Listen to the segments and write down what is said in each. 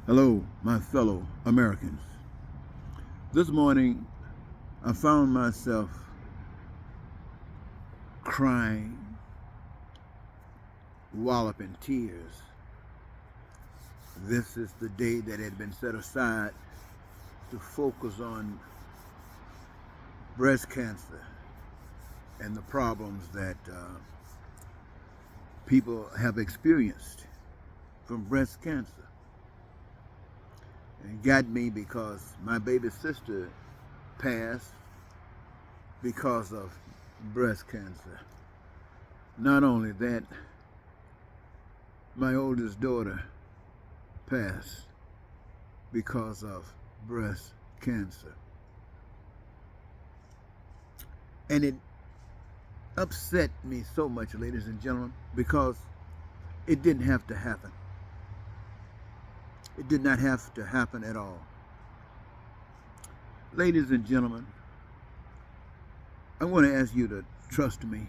Hello, my fellow Americans. This morning, I found myself crying, wallop in tears. This is the day that had been set aside to focus on breast cancer and the problems that people have experienced from breast cancer. It got me because my baby sister passed because of breast cancer. Not only that, my oldest daughter passed because of breast cancer. And it upset me so much, ladies and gentlemen, because it didn't have to happen. It did not have to happen at all. Ladies and gentlemen, I want to ask you to trust me,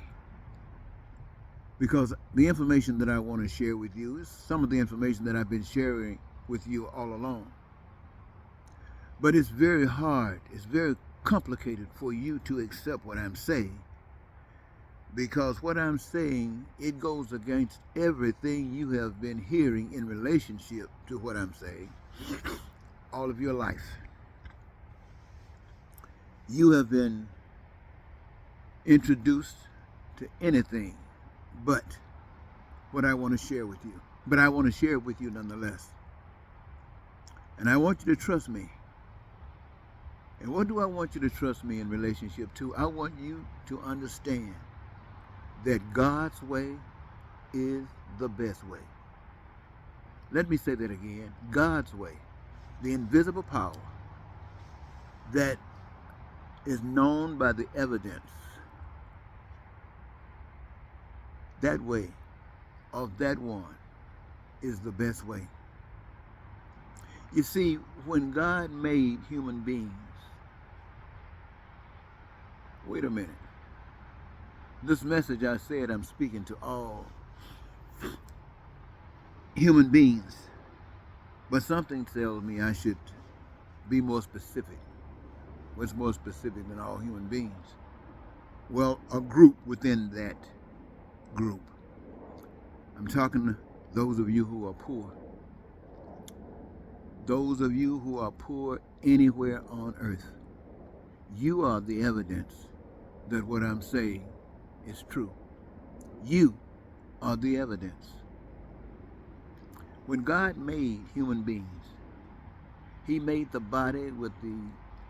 because the information that I want to share with you is some of the information that I've been sharing with you all along. But it's very hard, it's very complicated for you to accept what I'm saying, because what I'm saying, it goes against everything you have been hearing in relationship to what I'm saying all of your life. You have been introduced to anything but what I want to share with you. But I want to share it with you nonetheless. And I want you to trust me. And what do I want you to trust me in relationship to? I want you to understand that God's way is the best way. Let me say that again. God's way, the invisible power that is known by the evidence, that way of that one is the best way. You see, when God made human beings, wait a minute. This message I said I'm speaking to all human beings, but something tells me I should be more specific. What's more specific than all human beings? Well, a group within that group. I'm talking to those of you who are poor. Those of you who are poor anywhere on earth. You are the evidence that what I'm saying is true. You are the evidence. When God made human beings, He made the body with the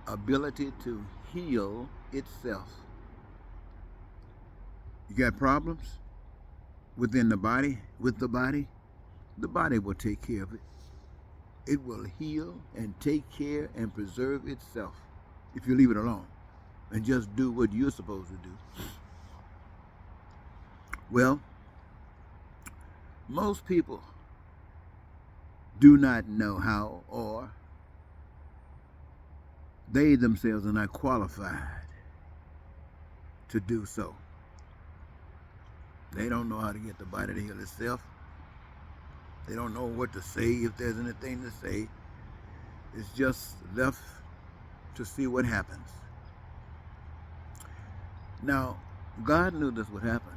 ability to heal itself. You got problems within the body, with the body will take care of it. It will heal and take care and preserve itself if you leave it alone and just do what you're supposed to do. Well, most people do not know how, or they themselves are not qualified to do so. They don't know how to get the body to heal itself. They don't know what to say, if there's anything to say. It's just left to see what happens. Now, God knew this would happen,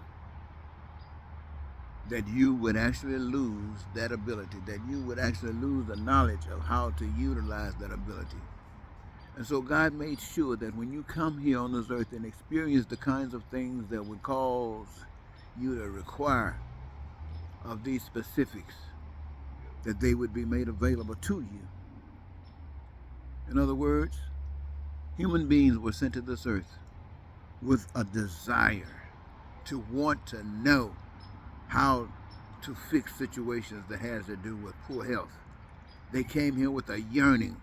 that you would actually lose that ability, that you would actually lose the knowledge of how to utilize that ability. And so God made sure that when you come here on this earth and experience the kinds of things that would cause you to require of these specifics, that they would be made available to you. In other words, human beings were sent to this earth with a desire to want to know how to fix situations that has to do with poor health. They came here with a yearning.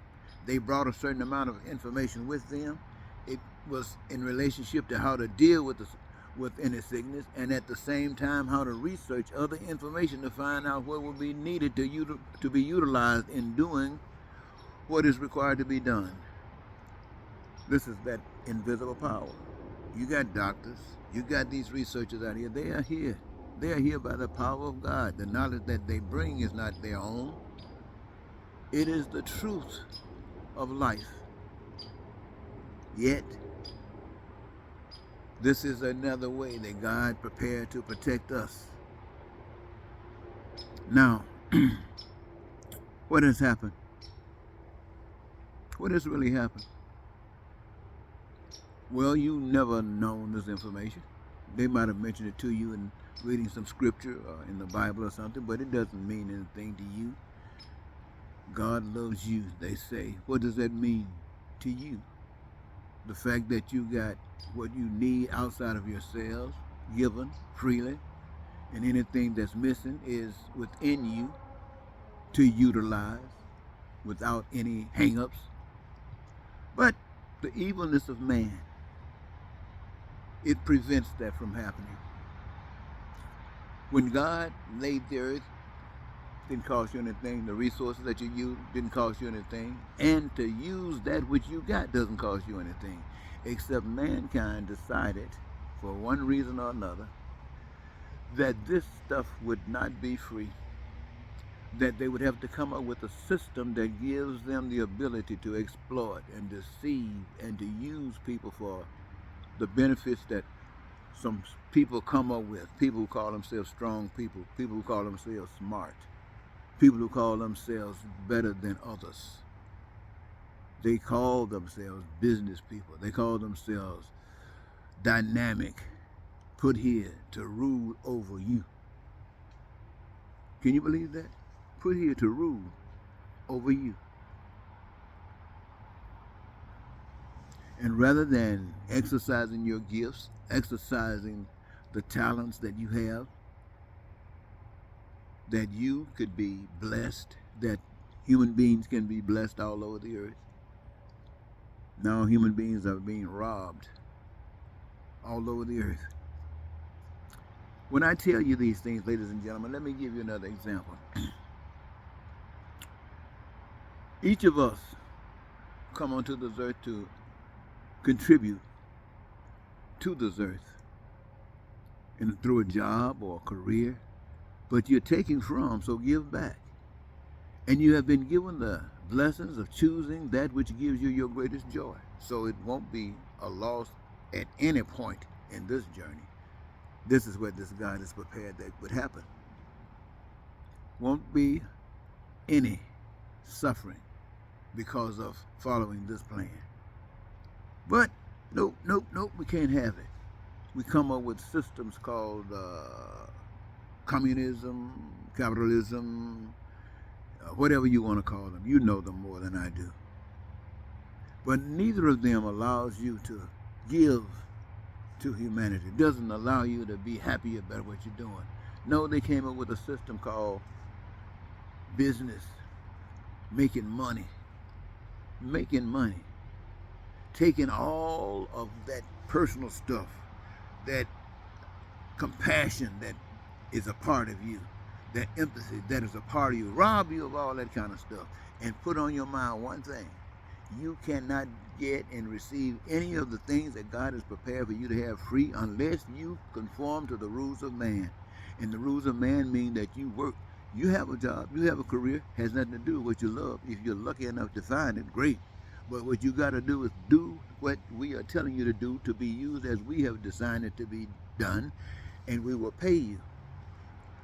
They brought a certain amount of information with them. It was in relationship to how to deal with any sickness, and at the same time how to research other information to find out what will be needed to be utilized in doing what is required to be done. This is that invisible power. You got doctors, you got these researchers out here. They are here. They are here by the power of God. The knowledge that they bring is not their own. It is the truth of life. Yet, this is another way that God prepared to protect us. Now, what has happened? What has really happened? Well, you never known this information. They might have mentioned it to you in reading some scripture or in the Bible or something, but it doesn't mean anything to you. God loves you, they say. What does that mean to you? The fact that you got what you need outside of yourselves, given freely, and anything that's missing is within you to utilize without any hang-ups. But the evilness of man, it prevents that from happening. When God laid the earth, didn't cost you anything. The resources that you use didn't cost you anything. And to use that which you got doesn't cost you anything. Except mankind decided, for one reason or another, that this stuff would not be free. That they would have to come up with a system that gives them the ability to exploit and deceive and to use people for the benefits that some people come up with. People who call themselves strong people. People who call themselves smart. People who call themselves better than others. They call themselves business people. They call themselves dynamic, put here to rule over you. Can you believe that? Put here to rule over you. And rather than exercising your gifts, exercising the talents that you have, that you could be blessed, that human beings can be blessed all over the earth. Now human beings are being robbed all over the earth. When I tell you these things, ladies and gentlemen, let me give you another example. Each of us come onto this earth to contribute to this earth and through a job or a career, but you're taking from, so give back. And you have been given the blessings of choosing that which gives you your greatest joy. So it won't be a loss at any point in this journey. This is what this God is prepared that would happen. Won't be any suffering because of following this plan. But nope, we can't have it. We come up with systems called communism, capitalism, whatever you want to call them. You know them more than I do. But neither of them allows you to give to humanity. It doesn't allow you to be happy about what you're doing. No, they came up with a system called business, making money, taking all of that personal stuff, that compassion that is a part of you, that empathy that is a part of you, rob you of all that kind of stuff, and put on your mind one thing: you cannot get and receive any of the things that God has prepared for you to have free unless you conform to the rules of man. And the rules of man mean that you work. You have a job, you have a career, has nothing to do with what you love. If you're lucky enough to find it, great. But what you got to do is do what we are telling you to do, to be used as we have designed it to be done, and we will pay you.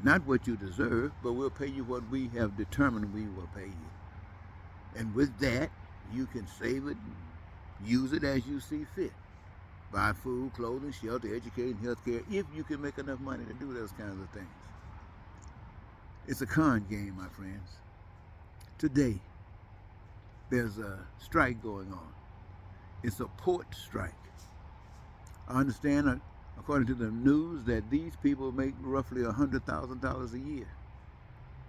Not what you deserve, but we'll pay you what we have determined we will pay you. And with that, you can save it, use it as you see fit. Buy food, clothing, shelter, education, health care, if you can make enough money to do those kinds of things. It's a con game, my friends. Today, there's a strike going on. It's a port strike. I understand, according to the news, that these people make roughly $100,000 a year.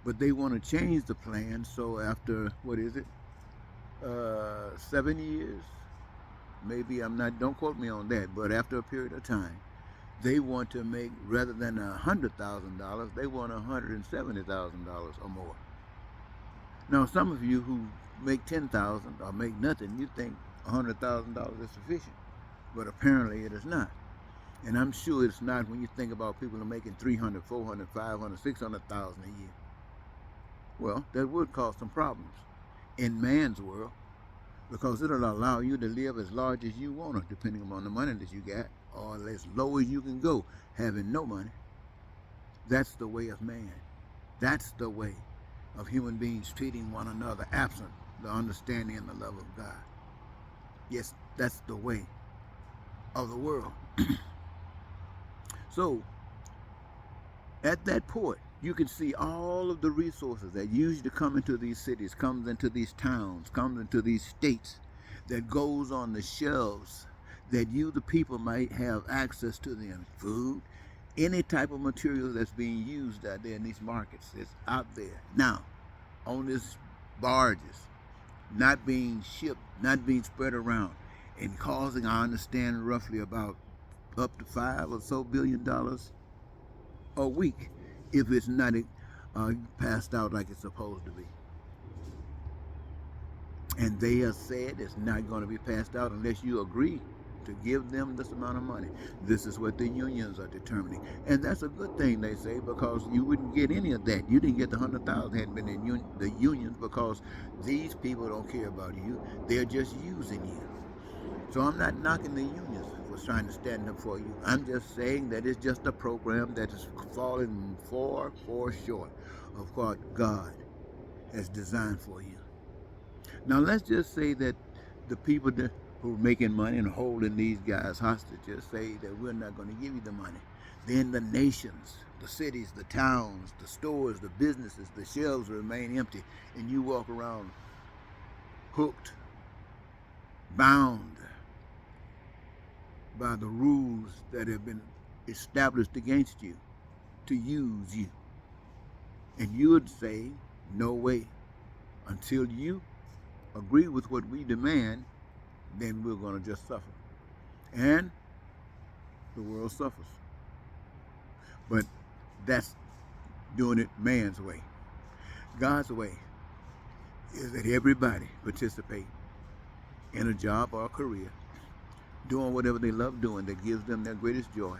But they want to change the plan, so after, 7 years, maybe don't quote me on that, but after a period of time, they want to make, rather than $100,000, they want $170,000 or more. Now, some of you who make $10,000 or make nothing, you think $100,000 is sufficient, but apparently it is not. And I'm sure it's not when you think about people who are making $300,000, $400,000, $500,000, $600,000 a year. Well, that would cause some problems. in man's world, because it'll allow you to live as large as you want to, depending upon the money that you got, or as low as you can go having no money. That's the way of man. That's the way of human beings treating one another, absent the understanding and the love of God. Yes, that's the way of the world. So, at that port, you can see all of the resources that usually come into these cities, comes into these towns, comes into these states, that goes on the shelves, that you, the people, might have access to them. Food, any type of material that's being used out there in these markets is out there. Now, on these barges, not being shipped, not being spread around, and causing, I understand, roughly about up to $5 or so billion a week if it's not passed out like it's supposed to be. And they have said it's not going to be passed out unless you agree to give them this amount of money. This is what the unions are determining. And that's a good thing, they say, because you wouldn't get any of that. You didn't get the 100,000 hadn't been in the unions, because these people don't care about you. They're just using you. So I'm not knocking the unions for trying to stand up for you. I'm just saying that it's just a program that is falling far short of what God has designed for you. Now let's just say that the people who are making money and holding these guys hostages say that we're not going to give you the money. Then the nations, the cities, the towns, the stores, the businesses, the shelves remain empty, and you walk around hooked, bound by the rules that have been established against you to use you. And you would say, no way. Until you agree with what we demand, then we're going to just suffer. And the world suffers. But that's doing it man's way. God's way is that everybody participate in a job or a career, doing whatever they love doing that gives them their greatest joy.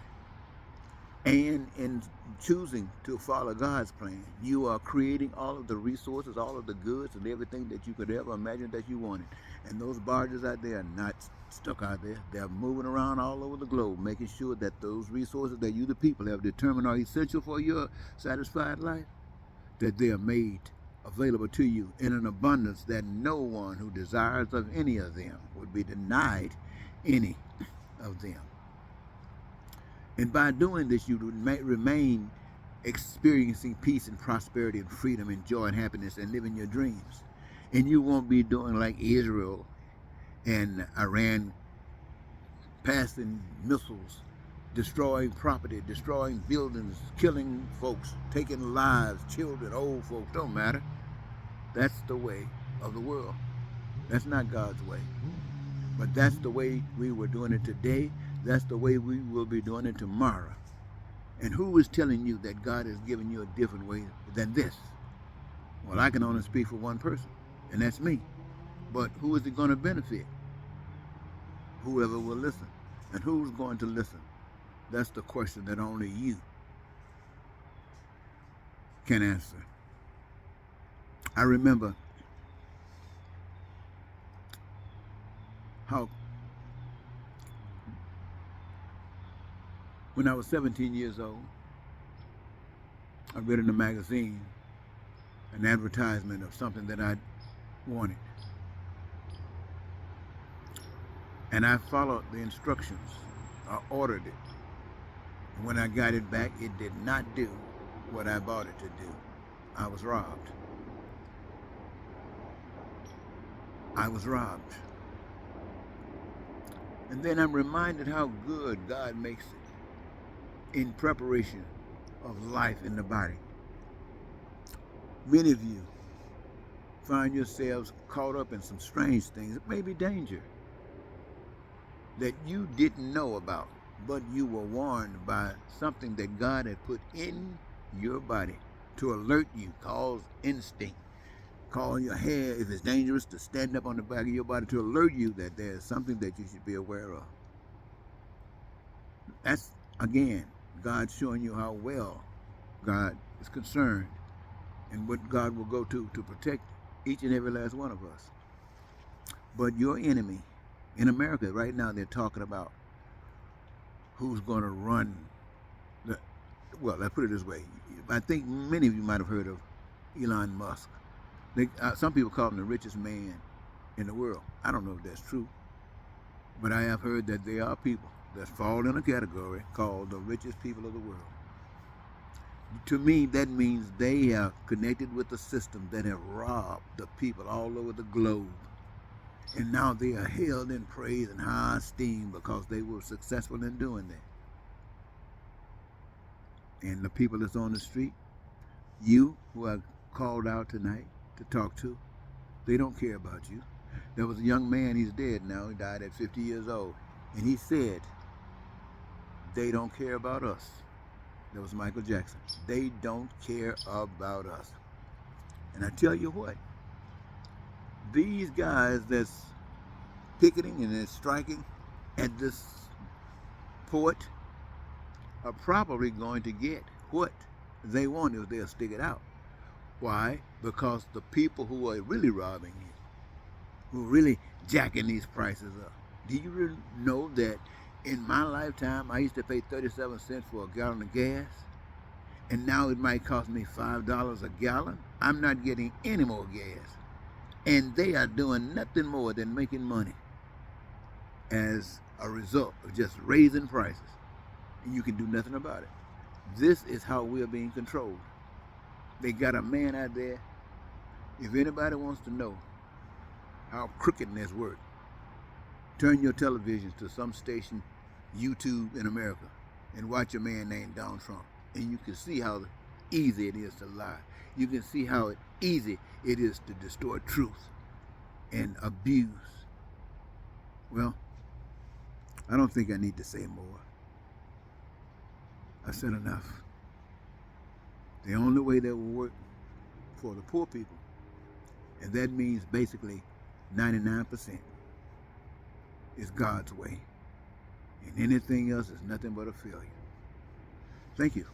And in choosing to follow God's plan, you are creating all of the resources, all of the goods, and everything that you could ever imagine that you wanted. And those barges out there are not stuck out there. They're moving around all over the globe, making sure that those resources that you, the people, have determined are essential for your satisfied life, that they are made available to you in an abundance that no one who desires of any of them would be denied any of them. And by doing this, you remain experiencing peace and prosperity and freedom and joy and happiness and living your dreams. And you won't be doing like Israel and Iran, passing missiles, destroying property, destroying buildings, killing folks, taking lives, children, old folks, don't matter. That's the way of the world. That's not God's way. But that's the way we were doing it today. That's the way we will be doing it tomorrow. And who is telling you that God has given you a different way than this? Well, I can only speak for one person, and that's me. But who is it going to benefit? Whoever will listen. And who's going to listen? That's the question that only you can answer. I remember how when I was 17 years old, I read in a magazine an advertisement of something that I wanted. And I followed the instructions. I ordered it. And when I got it back, it did not do what I bought it to do. I was robbed. I was robbed. And then I'm reminded how good God makes it in preparation of life in the body. Many of you find yourselves caught up in some strange things. It may be danger that you didn't know about, but you were warned by something that God had put in your body to alert you, cause instinct, call your hair, if it's dangerous, to stand up on the back of your body to alert you that there's something that you should be aware of. That's, again, God showing you how well God is concerned and what God will go to protect each and every last one of us. But your enemy in America right now, they're talking about who's going to run. The, well, let's put it this way. I think many of you might have heard of Elon Musk. Some people call him the richest man in the world. I don't know if that's true, but I have heard that there are people that fall in a category called the richest people of the world. To me, that means they have connected with the system that have robbed the people all over the globe. And now they are held in praise and high esteem because they were successful in doing that. And the people that's on the street, you who are called out tonight to talk to, they don't care about you. There was a young man, he's dead now, he died at 50 years old. And he said, they don't care about us. That was Michael Jackson. They don't care about us. And I tell you what, these guys that's picketing and that's striking at this port are probably going to get what they want if they'll stick it out. Why? Because the people who are really robbing you, who are really jacking these prices up. Do you really know that in my lifetime I used to pay 37 cents for a gallon of gas, and now it might cost me $5 a gallon? I'm not getting any more gas. And they are doing nothing more than making money as a result of just raising prices. And you can do nothing about it. This is how we are being controlled. They got a man out there. If anybody wants to know how crookedness works, turn your television to some station, YouTube in America, and watch a man named Donald Trump. And you can see how easy it is to lie. You can see how easy it is to distort truth and abuse. Well, I don't think I need to say more. I've said enough. The only way that will work for the poor people, and that means basically 99%, is God's way. And anything else is nothing but a failure. Thank you.